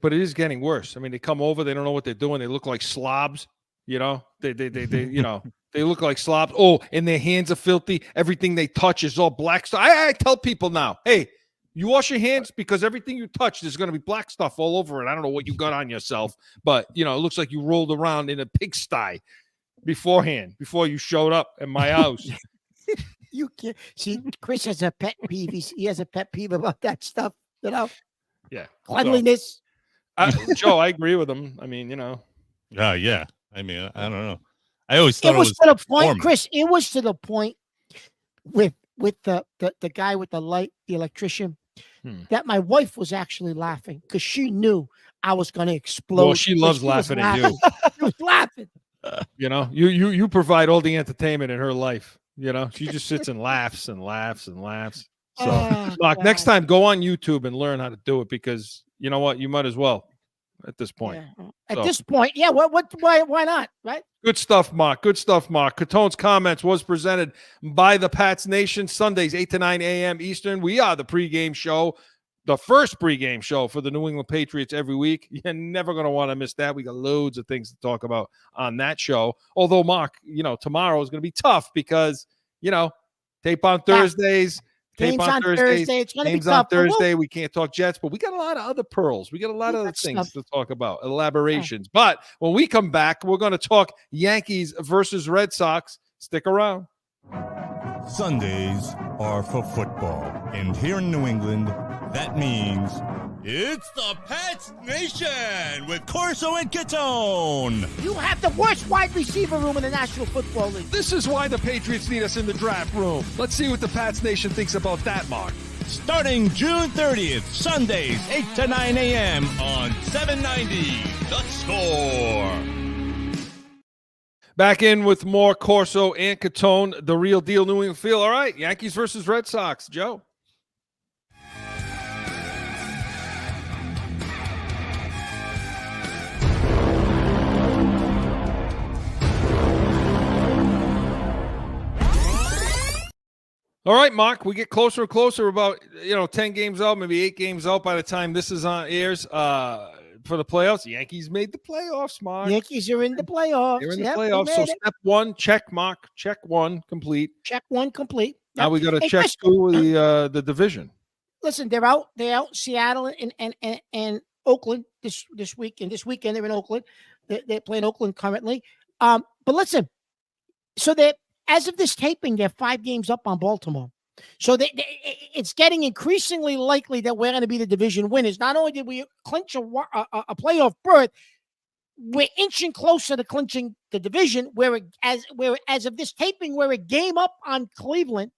but it is getting worse. I mean, they come over, they don't know what they're doing. They look like slobs, you know. They they look like slobs. Oh, and their hands are filthy. Everything they touch is all black stuff. I tell people now, hey, you wash your hands because everything you touch, there's going to be black stuff all over it. I don't know what you got on yourself, but it looks like you rolled around in a pigsty before you showed up at my house. You can't see. Chris has a pet peeve. He has a pet peeve about that stuff. Yeah, cleanliness. Joe, I agree with him. I mean, Yeah. I mean, I don't know. I always thought it was to the point, formal. Chris. It was to the point with the guy with the light, the electrician, that my wife was actually laughing because she knew I was going to explode. Well, she loves laughing at you. She was laughing. You provide all the entertainment in her life. She just sits and laughs and laughs and laughs. So, Mark, next time go on YouTube and learn how to do it because you know what? You might as well at this point. Yeah. At this point, yeah. Why not? Right? Good stuff, Mark. Good stuff, Mark. Catone's Comments was presented by the Pats Nation Sundays, 8 to 9 a.m. Eastern. We are the pregame show, the first pregame show for the New England Patriots every week. You're never going to want to miss that. We got loads of things to talk about on that show. Although, Mark, tomorrow is going to be tough because, tape on Thursdays. Tape on Thursday. It's going to be Games tough. on Thursday. We can't talk Jets, but we got a lot of other pearls. We got a lot of other things to talk about, elaborations. But when we come back, we're going to talk Yankees versus Red Sox. Stick around. Sundays are for football. And here in New England, that means it's the Pats Nation with Corso and Catone. You have the worst wide receiver room in the National Football League. This is why the Patriots need us in the draft room. Let's see what the Pats Nation thinks about that, Mark. Starting June 30th, Sundays, 8 to 9 a.m. on 790 The Score. Back in with more Corso and Catone, the real deal New England feel. All right, Yankees versus Red Sox. Joe. All right, Mark, we get closer and closer, about 10 games out, maybe 8 games out by the time this is on airs for the playoffs. The Yankees made the playoffs, Mark. Yankees are in the playoffs. They're in the playoffs. So step one, check, Mark. Check one, complete. Check one, complete. Now we got to check through the division. Listen, they're out Seattle and Oakland this weekend. This weekend they're in Oakland. They're playing Oakland currently. But listen, so they as of this taping, they're 5 games up on Baltimore. So it's getting increasingly likely that we're going to be the division winners. Not only did we clinch a playoff berth, we're inching closer to clinching the division. As of this taping, we're a game up on Cleveland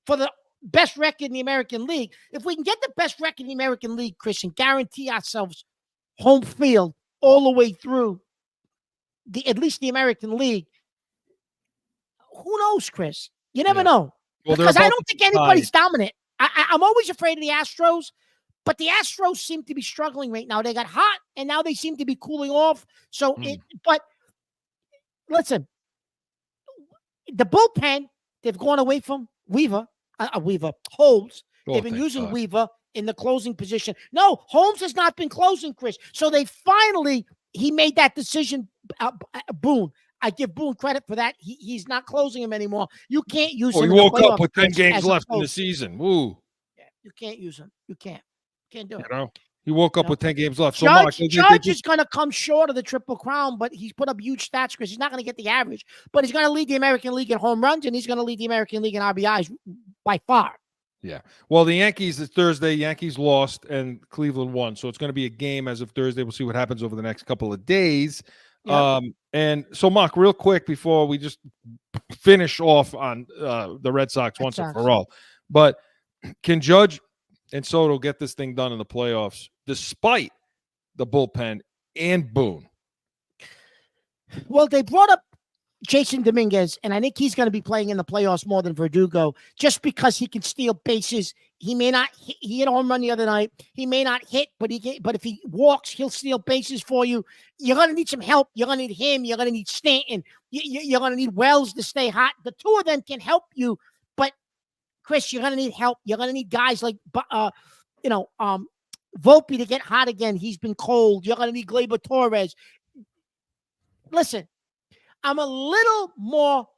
for the best record in the American League. If we can get the best record in the American League, Chris, and guarantee ourselves home field all the way through at least the American League, who knows, Chris? You never know. Well, because I don't think anybody's dominant. I'm always afraid of the Astros, but the Astros seem to be struggling right now. They got hot, and now they seem to be cooling off. So, but listen, the bullpen, they've gone away from Holmes. They've been using Weaver in the closing position. No, Holmes has not been closing, Chris. So he made that decision, Boone. I give Boone credit for that. He's not closing him anymore. You can't use him. He woke up with 10 games left in the season. Woo. Yeah, you can't use him. You can't do it. He woke up with 10 games left. So Judge is going to come short of the Triple Crown, but he's put up huge stats, Chris. He's not going to get the average, but he's going to lead the American League in home runs, and he's going to lead the American League in RBIs by far. Yeah. Well, the Yankees, it's Thursday. Yankees lost and Cleveland won. So it's going to be a game as of Thursday. We'll see what happens over the next couple of days. Yep. And so, Mark, real quick before we just finish off on the Red Sox once and for all. But can Judge and Soto get this thing done in the playoffs despite the bullpen and Boone? Well, they brought up Jason Dominguez, and I think he's going to be playing in the playoffs more than Verdugo just because he can steal bases. He may not he hit a home run the other night. He may not hit, but if he walks, he'll steal bases for you. You're going to need some help. You're going to need him. You're going to need Stanton. You're going to need Wells to stay hot. The two of them can help you, but Chris, you're going to need help. You're going to need guys like Volpe to get hot again. He's been cold. You're going to need Gleyber Torres. Listen, I'm a little more,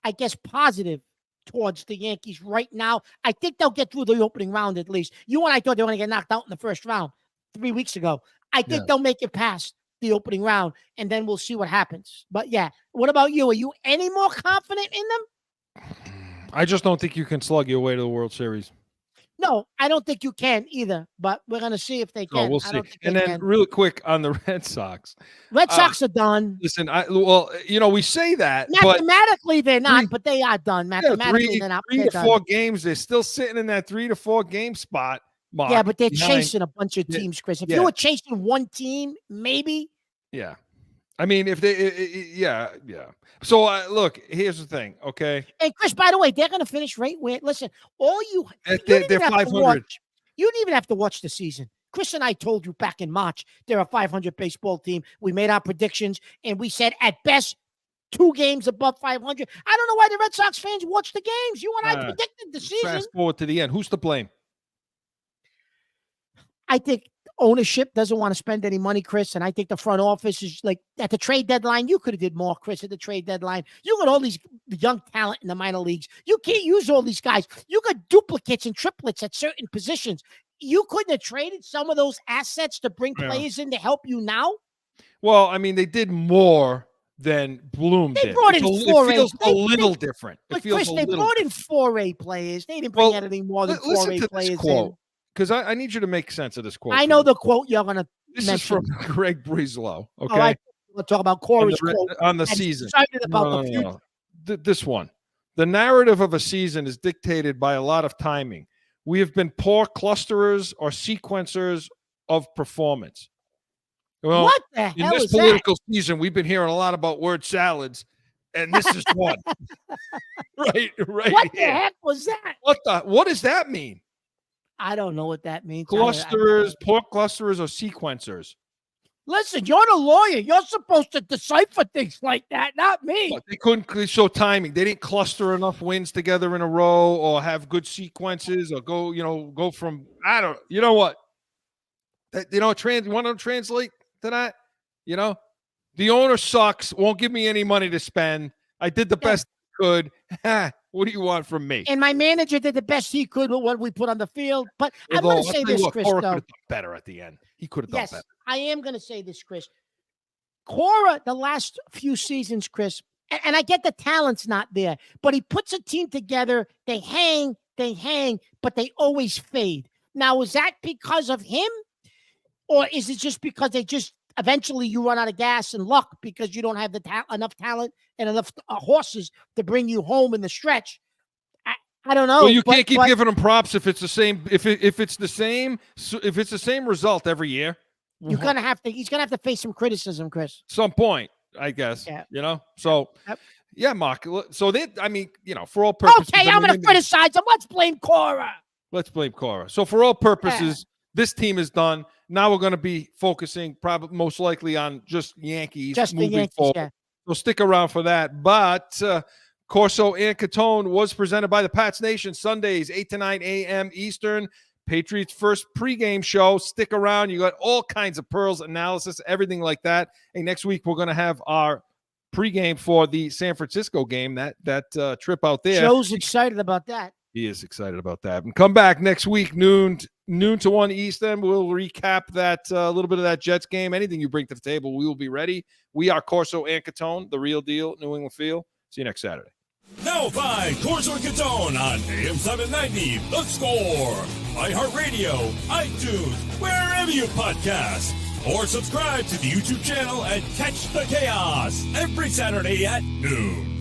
I guess, positive towards the Yankees right now. I think they'll get through the opening round at least. You and I thought they were going to get knocked out in the first round 3 weeks ago. I think they'll make it past the opening round, and then we'll see what happens. But, yeah, what about you? Are you any more confident in them? I just don't think you can slug your way to the World Series. No, I don't think you can either, but we're going to see if they can. Oh, we'll see. And then really quick on the Red Sox. Red Sox are done. Listen, we say that. Mathematically, they're not, but they are done. Mathematically, they're not. Three to 4 games. They're still sitting in that 3 to 4 game spot, Mark. Yeah, but they're chasing a bunch of teams, Chris. If you were chasing one team, maybe. Yeah. I mean, if they, yeah. So, look, here's the thing, okay? And Chris, by the way, they're going to finish right where. Listen, they're 500. You didn't even have to watch the season. Chris and I told you back in March they're a 500 baseball team. We made our predictions, and we said at best 2 games above 500. I don't know why the Red Sox fans watch the games. You and I predicted the season. Fast forward to the end. Who's to blame? I think ownership doesn't want to spend any money, Chris, and I think the front office is like at the trade deadline. You could have did more, Chris, at the trade deadline. You got all these young talent in the minor leagues. You can't use all these guys. You got duplicates and triplets at certain positions. You couldn't have traded some of those assets to bring players in to help you now. Well, I mean, they did more than Bloom did. They brought in 4A. It feels a little different. But Chris, they brought in 4A players. They didn't bring anything more than 4A players in. Because I need you to make sense of this quote. I know the quote you're going to This mention. is from Greg Breeslow, okay? All right. We'll talk about Corey's quote. On the season. Excited about the future. This one. The narrative of a season is dictated by a lot of timing. We have been poor clusterers or sequencers of performance. Well, what the hell in this is political season, we've been hearing a lot about word salads, and this is one. right. What the heck was that? What does that mean? I don't know what that means. Clusterers, pork clusterers, or sequencers? Listen, you're the lawyer. You're supposed to decipher things like that, not me. But they couldn't show timing. They didn't cluster enough wins together in a row, or have good sequences, or go from you know what? You want to translate to that? The owner sucks. Won't give me any money to spend. I did the best I could. What do you want from me? And my manager did the best he could with what we put on the field. But I'm going to say this, Chris, Cora could have done better at the end. He could have done better. I am going to say this, Chris. Cora, the last few seasons, Chris, and I get the talent's not there, but he puts a team together. They hang, but they always fade. Now, is that because of him? Or is it just because eventually you run out of gas and luck because you don't have enough talent and enough horses to bring you home in the stretch? I don't know. Well, you can't keep giving them props if it's the same. If it's the same result every year, he's gonna have to face some criticism, Chris. Some point, I guess. Yeah. So. Yep. Yeah, Mark. So for all purposes. Okay, I'm gonna criticize him. Let's blame Cora. So for all purposes, this team is done. Now we're going to be focusing probably most likely on just Yankees moving forward. Yeah. So stick around for that. But Corso and Catone was presented by the Pats Nation Sundays, 8 to 9 a.m. Eastern. Patriots first pregame show. Stick around. You got all kinds of pearls, analysis, everything like that. Hey, next week we're going to have our pregame for the San Francisco game, that trip out there. Joe's excited about that. He is excited about that. And come back next week, noon to 1 Eastern. We'll recap that a little bit of that Jets game. Anything you bring to the table, we will be ready. We are Corso and Catone, the real deal, New England Feel. See you next Saturday. Now find Corso and Catone on AM 790, The Score, iHeartRadio, iTunes, wherever you podcast. Or subscribe to the YouTube channel and catch the chaos every Saturday at noon.